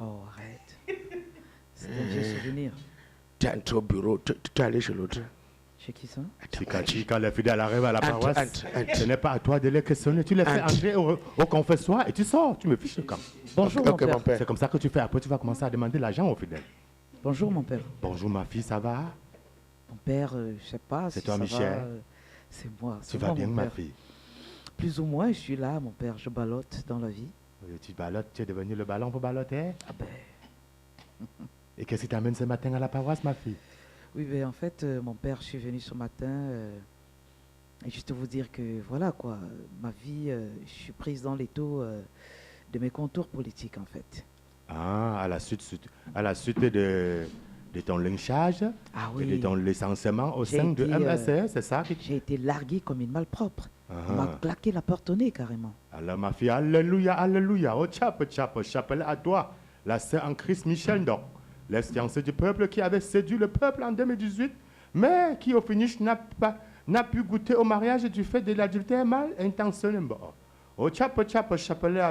Oh, arrête. C'est un vieux souvenir. Tu es entré au bureau, tu es allé chez l'autre. Chez qui ça? Quand les fidèles arrivent à la paroisse, ce n'est pas à toi de les questionner. Tu les fais entrer au confessoir et tu sors. Tu me fiches le camp. Bonjour, mon père. C'est comme ça que tu fais. Après, tu vas commencer à demander l'argent aux fidèles. Bonjour, mon père. Bonjour, ma fille, ça va? Mon père, je sais pas C'est si toi, ça Michel? va. C'est moi. Tu vas bien, mon ma père. fille? Plus ou moins, je suis là, mon père. Je ballotte dans la vie. Tu ballottes, tu es devenu le ballon pour ballotter? Ah ben, Et qu'est-ce qui t'amène ce matin à la paroisse, ma fille? oui, ben en fait, mon père, je suis venu ce matin. Et juste vous dire que, voilà quoi, ma vie, je suis prise dans l'étau de mes contours politiques, en fait. Ah, à la suite de ton lynchage Ah et de oui, ton licenciement au J'ai sein de été, MSR, c'est ça? j'ai été larguée comme une malpropre. On m'a Ah. claqué la porte au nez, carrément. Alors, ma fille, alléluia, alléluia. Oh, chapelet à toi, la sœur en Christ Michel, donc, l'ex-fiancée du peuple qui avait séduit le peuple en 2018, mais qui, au finish, n'a pu goûter au mariage du fait de l'adultère mal intentionné. Oh, chapelet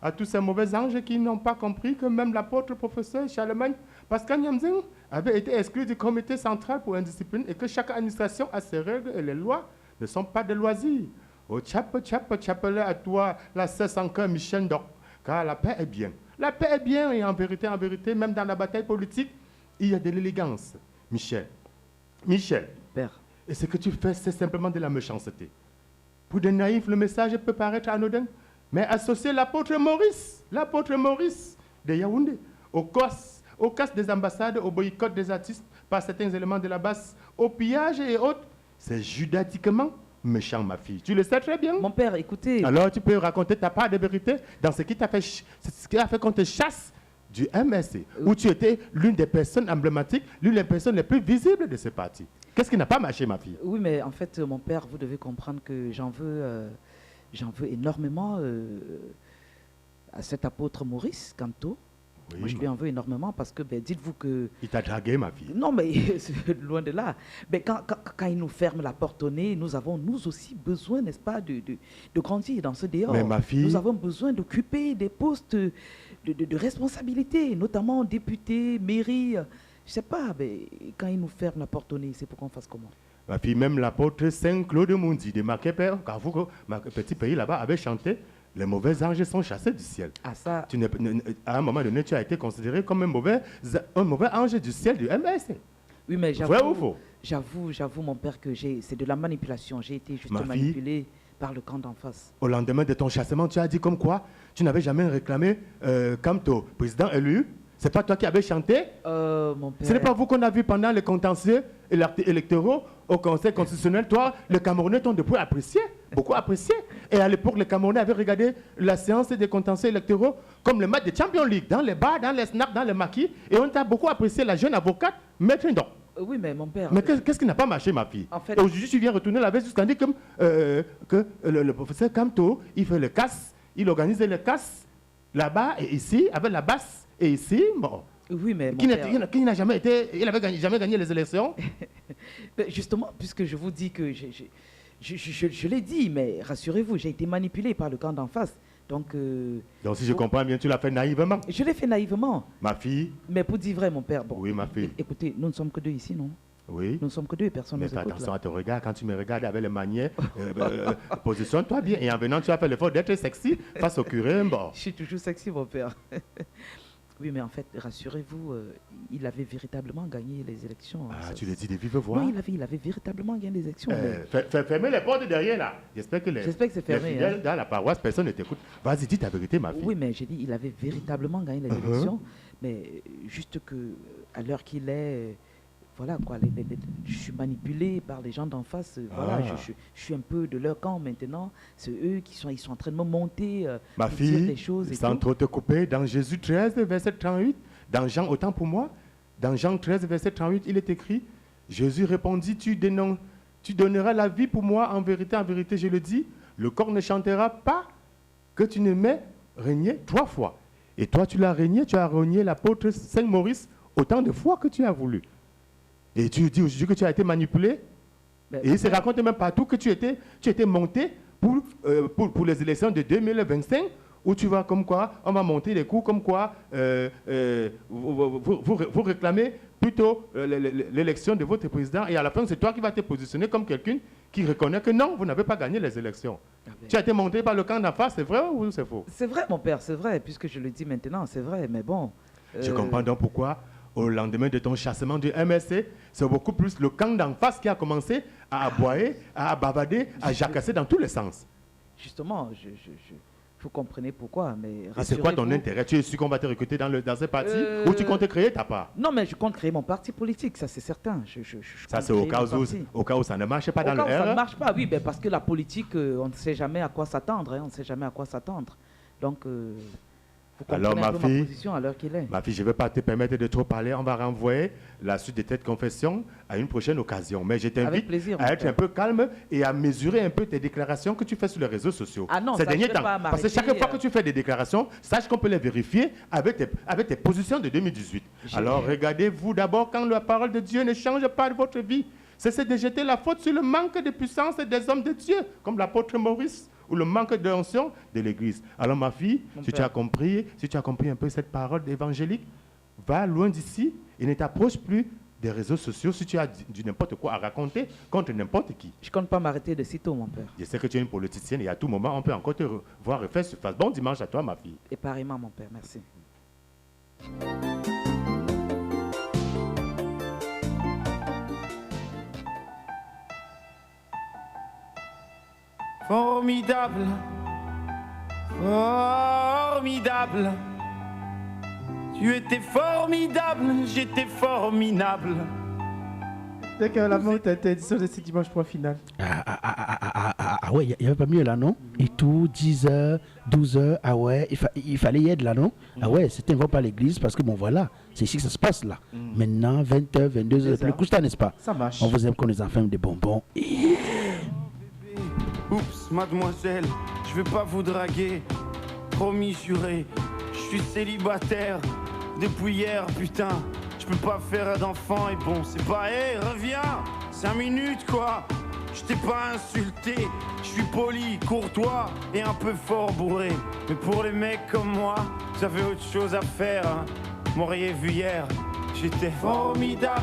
à tous ces mauvais anges qui n'ont pas compris que même l'apôtre professeur Charlemagne Pascal Nyamzing avait été exclu du comité central pour indiscipline et que chaque administration a ses règles et les lois ne sont pas des loisirs. Oh, chapelet à toi, la sœur sans cœur Michel Ndok, car la paix est bien. La paix est bien et en vérité, même dans la bataille politique, il y a de l'élégance. Michel, Père, et ce que tu fais, c'est simplement de la méchanceté. Pour des naïfs, le message peut paraître anodin, mais associer l'apôtre Maurice de Yaoundé, au casse des ambassades, au boycott des artistes par certains éléments de la base, au pillage et autres, c'est judaiquement méchant, ma fille. Tu le sais très bien. mon père, écoutez. Alors tu peux raconter ta part de vérité dans ce qui a fait qu'on te chasse du MSC, où tu étais l'une des personnes emblématiques, l'une des personnes les plus visibles de ce parti. Qu'est-ce qui n'a pas marché, ma fille? Oui, mais en fait, mon père, vous devez comprendre que j'en veux énormément à cet apôtre Maurice Canto. Oui, Moi, je lui en veux énormément parce que, ben, dites-vous que... il t'a dragué, ma fille. Non, mais c'est loin de là. Mais quand il nous ferme la porte au nez, nous avons, nous aussi, besoin, n'est-ce pas, de grandir dans ce dehors. Mais ma fille... Nous avons besoin d'occuper des postes de responsabilité, notamment députés, mairie. Je sais pas, mais quand il nous ferme la porte au nez, c'est pour qu'on fasse comment? Ma fille, même l'apôtre Saint-Claude Mundi de Maquet-Père, car vous, petit pays là-bas, avait chanté « Les mauvais anges sont chassés du ciel ». Ah ça... À un moment donné, tu as été considéré comme un mauvais ange du ciel du MSC. Oui, mais Vrai ou faux? j'avoue, mon père, que c'est de la manipulation. J'ai été juste Ma fille, manipulé par le camp d'en face. au lendemain de ton chassement, tu as dit comme quoi tu n'avais jamais réclamé Kamto, président élu. C'est pas toi qui avais chanté? Mon père... Ce n'est pas vous qu'on a vu pendant les contentieux électoraux au Conseil constitutionnel. Toi, les Camerounais t'ont depuis apprécié, beaucoup apprécié. Et à l'époque, les Camerounais avaient regardé la séance des contentieux électoraux comme le match de Champions League, dans les bars, dans les snaps, dans les maquis. Et on t'a beaucoup apprécié la jeune avocate, Maître Ndong. Oui, mais mon père... Mais qu'est-ce qui n'a pas marché, ma fille? En fait... Et aujourd'hui, tu viens retourner la veste jusqu'à dire que le professeur Kamto, il fait le casse, il organise le casse là-bas et ici, avec la basse. Et ici, bon, Oui, mais mon qui père... n'a jamais été, il n'avait jamais gagné les élections. Mais justement, puisque je vous dis que... Je l'ai dit, mais rassurez-vous, j'ai été manipulé par le camp d'en face. Donc si je comprends bien, tu l'as fait naïvement. je l'ai fait naïvement. Ma fille, Mais pour dire vrai, mon père... Bon, oui, ma fille, écoutez, nous ne sommes que deux ici, non? oui. Nous ne sommes que deux et personne ne Mais nous fais écoute. attention Là. à ton regard. Quand tu me regardes avec les manières, positionne-toi bien. Et en venant, tu as fait l'effort d'être sexy face au curé. Bon. Je suis toujours sexy, mon père. Oui, mais en fait, rassurez-vous, il avait véritablement gagné les élections. Ah, Ça, tu le dis de vive voix. Non, il avait véritablement gagné les élections. Fermez les portes derrière là. J'espère que J'espère que c'est fermé, les fidèles dans la paroisse, personne ne t'écoute. Vas-y, dis ta vérité, ma fille. Oui, mais j'ai dit, il avait véritablement gagné les élections. Mais juste que, à l'heure qu'il est, voilà quoi, je suis manipulé par les gens d'en face. Voilà, je suis un peu de leur camp maintenant. C'est eux ils sont en train de me monter, Ma me dire des fille, choses et sans tout. trop te couper, dans Jésus 13, verset 38, dans Jean, autant pour moi, dans Jean 13, verset 38, il est écrit, Jésus répondit, tu donneras la vie pour moi, en vérité, je le dis, le corps ne chantera pas que tu ne m'aies régné 3 fois. Et toi, tu as régné l'apôtre Saint-Maurice autant de fois que tu as voulu. Et tu dis aujourd'hui que tu as été manipulé. Ben, Et il se raconte même partout que tu étais monté pour les élections de 2025 où tu vas comme quoi, on va monter les coups comme quoi vous réclamez plutôt l'élection de votre président et à la fin, c'est toi qui vas te positionner comme quelqu'un qui reconnaît que non, vous n'avez pas gagné les élections. Tu as été monté par le camp d'en face, c'est vrai ou c'est faux? C'est vrai, mon père, c'est vrai, puisque je le dis maintenant, c'est vrai, mais bon. Je comprends donc pourquoi, au lendemain de ton chassement du MSC, c'est beaucoup plus le camp d'en face qui a commencé à aboyer, à bavader, à jacasser dans tous les sens. Justement, vous comprenez pourquoi, mais et c'est quoi ton intérêt? Tu es sûr qu'on va te recruter dans ce parti ou tu comptes créer ta part? Non, mais je compte créer mon parti politique, ça c'est certain. Ça c'est au cas où ça ne marche pas dans le R. Ça ne marche pas, oui, parce que la politique, on ne sait jamais à quoi s'attendre. On ne sait jamais à quoi s'attendre. Donc, vous comprenez ma position à l'heure qu'il est. Ma fille, je ne vais pas te permettre de trop parler. On va renvoyer la suite de cette confession à une prochaine occasion. Mais je t'invite à être un peu calme et à mesurer un peu tes déclarations que tu fais sur les réseaux sociaux. Ah non, ces derniers temps. Parce que chaque fois que tu fais des déclarations, sache qu'on peut les vérifier avec tes positions de 2018. Alors, regardez-vous d'abord quand la parole de Dieu ne change pas de votre vie. Cessez de jeter la faute sur le manque de puissance des hommes de Dieu, comme l'apôtre Maurice, ou le manque d'onction de l'Église. Alors ma fille, si tu as compris un peu cette parole évangélique, va loin d'ici et ne t'approche plus des réseaux sociaux si tu as du n'importe quoi à raconter contre n'importe qui. Je ne compte pas m'arrêter de sitôt, mon père. Je sais que tu es une politicienne et à tout moment, on peut encore te voir refaire surface. Bon dimanche à toi, ma fille. Et pareillement, mon père. Merci. Formidable, formidable. Tu étais formidable, j'étais formidable. Dès que la mort était édition de ce dimanche point final. Ah ouais, il n'y avait pas mieux là, non? Et tout, 10h, 12h, ah ouais, il fallait y être là, non? Ah ouais, c'était un vote par l'église parce que bon voilà, c'est ici que ça se passe là. Maintenant, 20h, 22h, le coup ça, n'est-ce pas? Ça marche. On vous aime qu'on les enferme des bonbons. Oups, mademoiselle, je vais pas vous draguer. Promis, juré, je suis célibataire depuis hier, putain. Je peux pas faire d'enfant et bon, c'est pas, hé, reviens, 5 minutes quoi. Je t'ai pas insulté, je suis poli, courtois et un peu fort bourré. Mais pour les mecs comme moi, vous avez autre chose à faire, hein. M'auriez vu hier, j'étais formidable,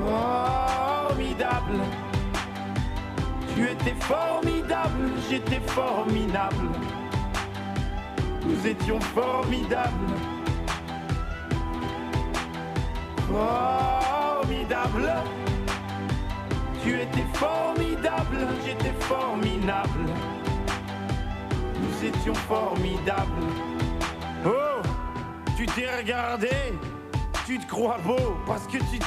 formidable. Tu étais formidable, j'étais formidable. Nous étions formidables. Formidable. Tu étais formidable, j'étais formidable. Nous étions formidables. Oh, tu t'es regardé, tu te crois beau parce que tu t'es